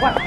What?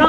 9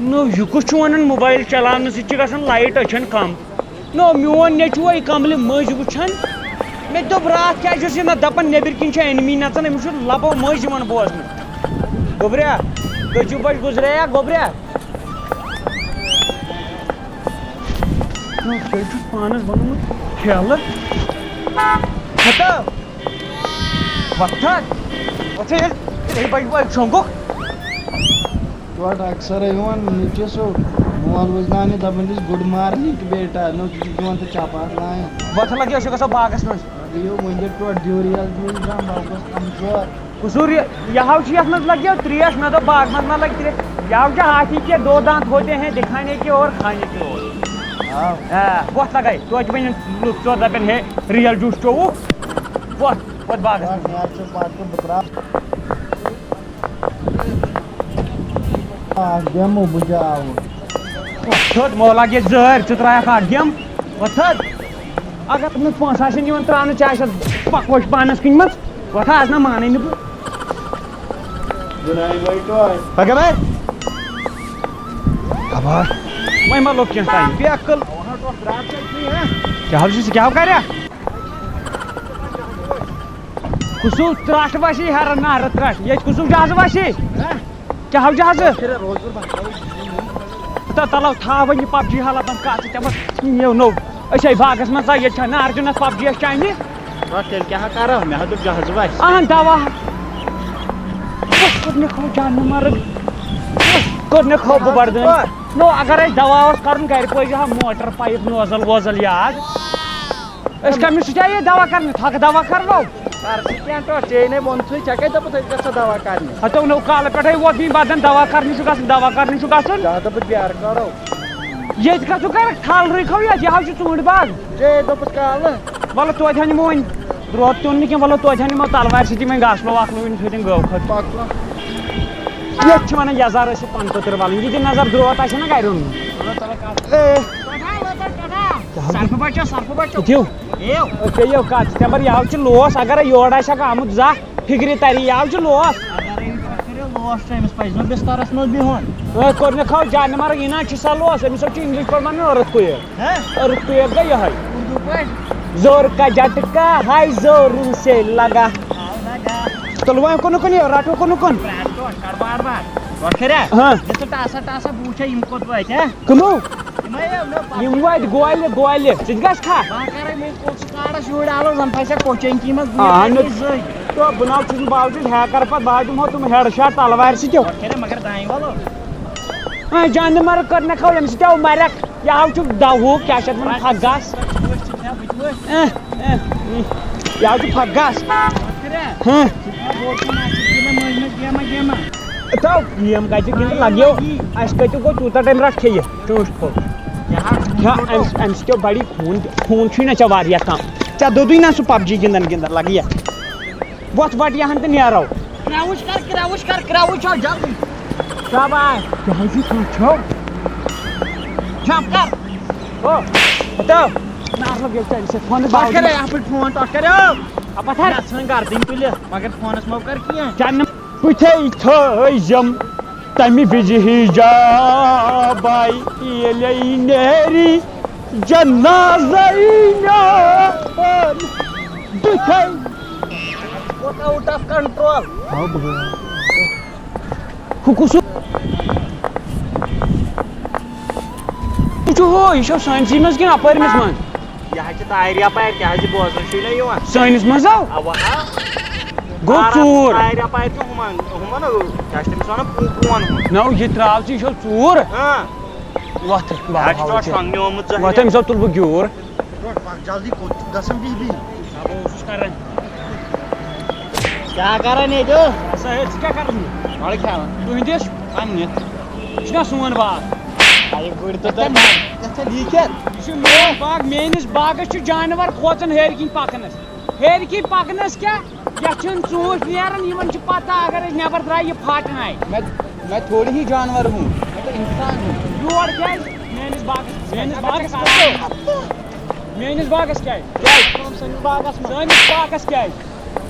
نو یہ کس one mobile چلانے سان لائٹ اچھن کم نو میون نیچو کمل مز وچان مے دپ رات کیا نا دپان نبر کن اینمی نژان امس لبو مز بوزن گوبریا کچو بج گزریا گوبریا پانس بنوت کھیل بج شونگک توٹ اکثر نیچے سو مول وزنانے دپان گڈ مارننگ بیٹا نو دِوان تو چپات لائن وت لگی گا باغس من ون توٹ ڈیوریل کمزور قصور یہ مز لگی تریش میں دو باغ مت نہ لگ تریش یہ ہاتھی کے دو دانت ہوتے ہیں دکھانے کے اور کھانے کے اور وت لگائی توتہ ون ژور دپن ہے ریل جوس چوو وت باغس دمو بجاو تھوت مولا گے زہر ژٕ ترٛایکھ اکھ گیم وۄتھد اگر نہٕ پونٛسہٕ آسن یِوان ترٛاونہٕ ژےٚ آسٮ۪س پکوش پانس کٕنۍمٕژ وۄتھ آز نہ مانٕے نہٕ بہٕ پگہہ بھائی خبر وۄنۍ ما لوٚگ کینٛہہ ٹایم بے عقل کیٛاہ چھُ کیٛاہ کریا کُسو ترٛٹھ وسی ہرن نہرٕ ترٛٹھ ییٚتہِ کُسو جہازٕ وسی کیٛاہ جہازٕ تلو تھا وۄنۍ یہِ پب جی حالات کتھ ژےٚ یہِ نوٚو أسۍ آے باغس منٛز ییٚتہِ چھا نہٕ ارجُنس پب جی چانہِ تیٚلہِ کیٛاہ کرو مےٚ ہا دوٚپ جہازٕ وسہِ اہن دوا کوٚرنکھ ہو جانہٕ مرگ کوٚرنکھ ہو بہٕ بردٲنۍ نو اگر اَسہِ دوا اوس کرُن گرِ پٲجہِ ہا موٹر پایپ نوزل ووزل یاد أسۍ کٔمِس سۭتۍ آیے دوا کرنہِ تھکہٕ دوا کرو ژےٚ ووٚنتھٕے ژےٚ کتہِ دوٚپُتھ أسۍ گژھو دوا کرنہِ ہتو نو کالہٕ پٮ۪ٹھے ووت مےٚ بدن دوا کرنہِ چھُ گژھُن دوا کرنہِ چھُ گژھُن ژےٚ دوٚپُتھ بیرٕ کرو ییٚتہِ کتھ ژٕ کرکھ تھل رٕکھو ییٚتہِ یہِ حظ چھُ ژوٗنٛٹھۍ باغ ژےٚ دوٚپُتھ کالہٕ وَلہٕ توتہِ ہا نِمو وۄنۍ درٛوت تہِ اوٚن نہٕ کینٛہہ وَلہٕ توتہِ ہا نِمو تلوارِ سۭتی وۄنۍ گاسلو واکلو وٕنہِ تھٲیتن گٲو کھٔت ییٚتہِ چھِ ونان یزار ٲسۍ پن پٔتٕر والٕنۍ یہِ دِ نظر درٛوت آسہِ نا گرِ اوٚنمُت کٔرِو کتھ تمبر یہِ چھُ لوس اگرے یور آسہِ ہا آمُت زانٛہہ فِکرِ ترِ یہِ چھُ لوس بسترس منٛز بِہُن کوٚرنکھ ہو جانہِ مرگ یہِ نہ چھُ سا لوس أمِس چھُ انگلش پٲٹھۍ ونان أرٕتھ کویک گٔے یِہوے زور کا جھٹکا ہاے زوروں سے لگا تُلوٲم کُنُکُن یہِ رٹو کُنُکُن ٹاسا بہٕ وٕچھے یِم کوٚت وٲتۍ کٕمو یِم وٲتۍ گولہِ گولہِ ژٕ تہِ گژھِ کھا شُرۍ آلو زن پھسیا کوچنکی منٛز تو بہٕ نہ چھُس نہٕ باوجوٗد ہیکر پتہٕ بہٕ دِمہو تِم ہیڈ شاٹ تلوارِ سۭتۍ مگر دانہِ والو جانہِ مرگ کٔرنکھ ہو ییٚمہِ سۭتۍ مرکھ یہِ ہاو چھُ دَوہُک کیٛاہ چھِ اتھ ونان پھکھ گاس یہِ ہاو چھُ پھکھ گاس تو گیم کتہِ گِنٛدِ لگیو اَسہِ کتہِ گوٚو تیوٗتاہ ٹایم رٹ کھیٚیہِ ٹوٗنٛٹھ پھوٚل امہِ سۭتۍ بڑِ خوٗن چھُے نہ ژےٚ واریاہ کم ژےٚ دوٚدُے نہ سُہ پب جی گِنٛدان گِنٛدان لگہِ وۄتھ وٹ یہن تہٕ نیرو جلدی شاباش کیٛاہ حظ چھُ چھو جمپ کر او ہتو نار لگیو ژےٚ سۭتۍ فونس فون تتھ کریو اپتھر ژھٕنۍ گردٕنۍ تُلِتھ مگر فونس مو کر کینٛہہ چنہٕ بٕتھے تھٲیزم تمہِ وِزِ حِجابے ییٚلے نیری جنازے بٕتھے آوُٹ آف کنٹرول ہُہ کُس چھُ ہُہ یہِ چھو سٲنسٕے منٛز کِنہٕ اپٲرمِس منٛز یہِ حظ چھِ تارِ یپارِ کیٛاہ حظ چھِ بوزنہٕ چھُے نہ یِوان سٲنِس منٛز آو اوا گوٚو ژوٗر تارِ یپارِ چھُ ہُمن کیٛاہ چھِ تٔمِس ونان پون ہُہ نو یہِ درٛاو ژٕ یہِ چھو ژوٗر وۄتھ شۄنٛگنہِ آمُت وۄتھ أمِس تُل بہٕ گیوٗر جلدی کوٚت گژھن بِہِی بہٕ اوسُس کران کیٛاہ کران ییٚتہِ ہسا ہے ژٕ کیٛاہ کران وَلہٕ کھٮ۪وان تُہنٛدِس پننہِ یہِ چھُنہ سون باغ گُرۍ تہٕ لیٖکھِتھ یہِ چھُ میون باغ میٲنِس باغس چھُ جانور کھوژان ہیرِ کِنۍ پکنس ہیرِ کِنۍ پکنس کیٛاہ یتھ چھِنہٕ ژوٗنٛٹھۍ نیران یِمن چھِ پتہ اگر أسۍ نٮ۪بر درٛاے یہِ پھاٹناے میں تھوڑی ہی جانور ہوں میں تو انسان ہوں یور کیٛازِ میٲنِس باغس میٲنِس باغس کیٛازِ سٲنِس باغس کیٛازِ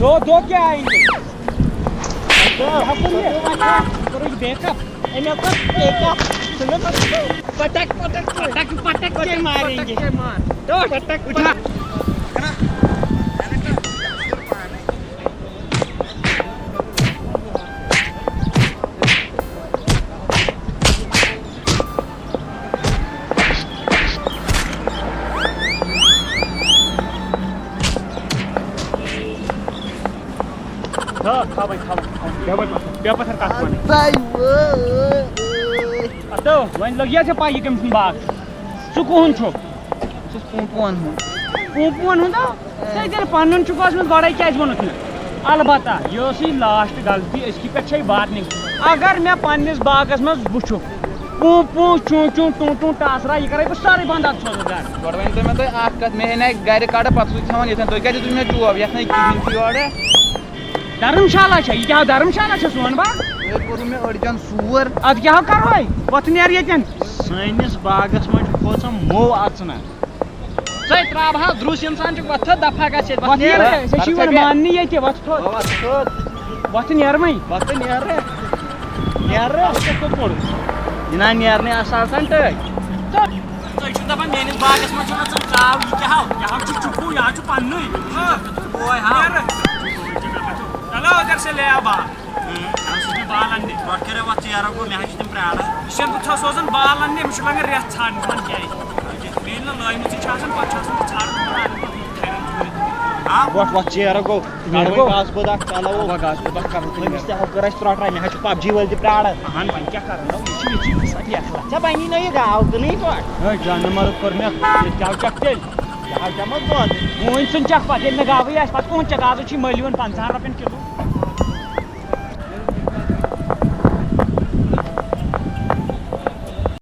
دو کیٛاہ آیِن کرو بیک اپ پٹک کے ماریں گے اٹھا پتھر کتھ اتو وۄنۍ لٔگیا ژےٚ پاے یہِ کٔمۍ سُنٛد باغ ژٕ کُہُنٛد چھُکھ پونٛپون ہُنٛد. پونٛپون ہُنٛد ژےٚ تیٚلہِ پنُن چھُکھ اوسمُت گۄڈَے کیٛازِ ووٚنُتھ نہٕ البتہ یہِ ٲسٕے لاسٹ غلطی أزکہِ پٮ۪ٹھ چھے وارنِنٛگ اگر مےٚ پنٛنِس باغس منٛز وٕچھُکھ پوٗ چوٗ ٹوٗ ٹاسرا یہِ کَرَے بہٕ سورُے بنٛد اَدٕ سوزٕ گرٕ گۄڈٕ ؤنۍ تو مےٚ تُہۍ اکھ کَتھ مےٚ ہیٚنہِ گرِ کَڑٕ پَتہٕ سُہ تھاوان ییٚتٮ۪ن تُہۍ کیٛازِ دِتوٕ مےٚ جواب یَتھ نہٕ کِہیٖنۍ تہِ یورٕ دھرم شالا چھا یہِ کیٛاہ دھرم شالا چھا سون باغ تُہۍ کوٚروٕ مےٚ أڑجان سوٗر اَدٕ کیٛاہ کَرہوے وۄتھ نیرٕ ییٚتٮ۪ن سٲنِس باغس منٛز چھُ کھوژان مو اژنہٕ ژے ترٛاوہا درٛوس اِنسان چھُ وۄتھ دفعہ گژھِ ییٚتہِ وۄتھ نیرٕ ژےٚ چھُے وۄنۍ ماننہِ ییٚتہِ وۄتھ تھوٚد وۄتھ نیرٕ وۄنۍ پتہٕ نیرٕ کوٚپُر جِنا نیرنٕے آسان تٔتھۍ تُہۍ چھِو دپان میٲنِس باغس منٛز چھُ نژان ژاو یہِ کیٛاہ ہاو یہِ ہاو چھُ چُکوٗ یہِ ہاو چھُ پننُے چلو ادھر سے لے آ بال بال اننہِ گۄڈٕ کٔرِو اتھ ژیرو گوٚو مےٚ حظ چھِ تِم پرٛاران یہِ چھَس بہٕ چھُس سوزان بال اننہِ أمِس چھُ لگان رٮ۪تھ ژھانٛڈنہِ ون کیٛازِ بیٚیہِ نہٕ لٲیمٕژٕے چھِ آسان پتہٕ چھُ آسان وۄتھ چیرٕ گوٚو گاسہٕ بٔد اکھ چلو أمِس تہِ ہُہ کٔر اَسہِ ترٛوٹراے مےٚ حظ چھُ پبجی وٲلۍ تہِ پرٛاران اہن وۄنۍ کیٛاہ کرو ژےٚ بنی نہ یہِ گاو کٕنٕے پٲٹھۍ جانہٕ مرد کوٚر مےٚ ییٚتہِ کیٛاہ چکھ تیٚلہِ یہِ حظ چمو دۄد وۄنۍ ژھُن چکھ پتہٕ ییٚلہِ نہٕ گاوٕے آسہِ پتہٕ کٕہٕنٛد چکھ آزٕ چھِ مٔلۍ یِوان 50 رۄپین کِلوٗ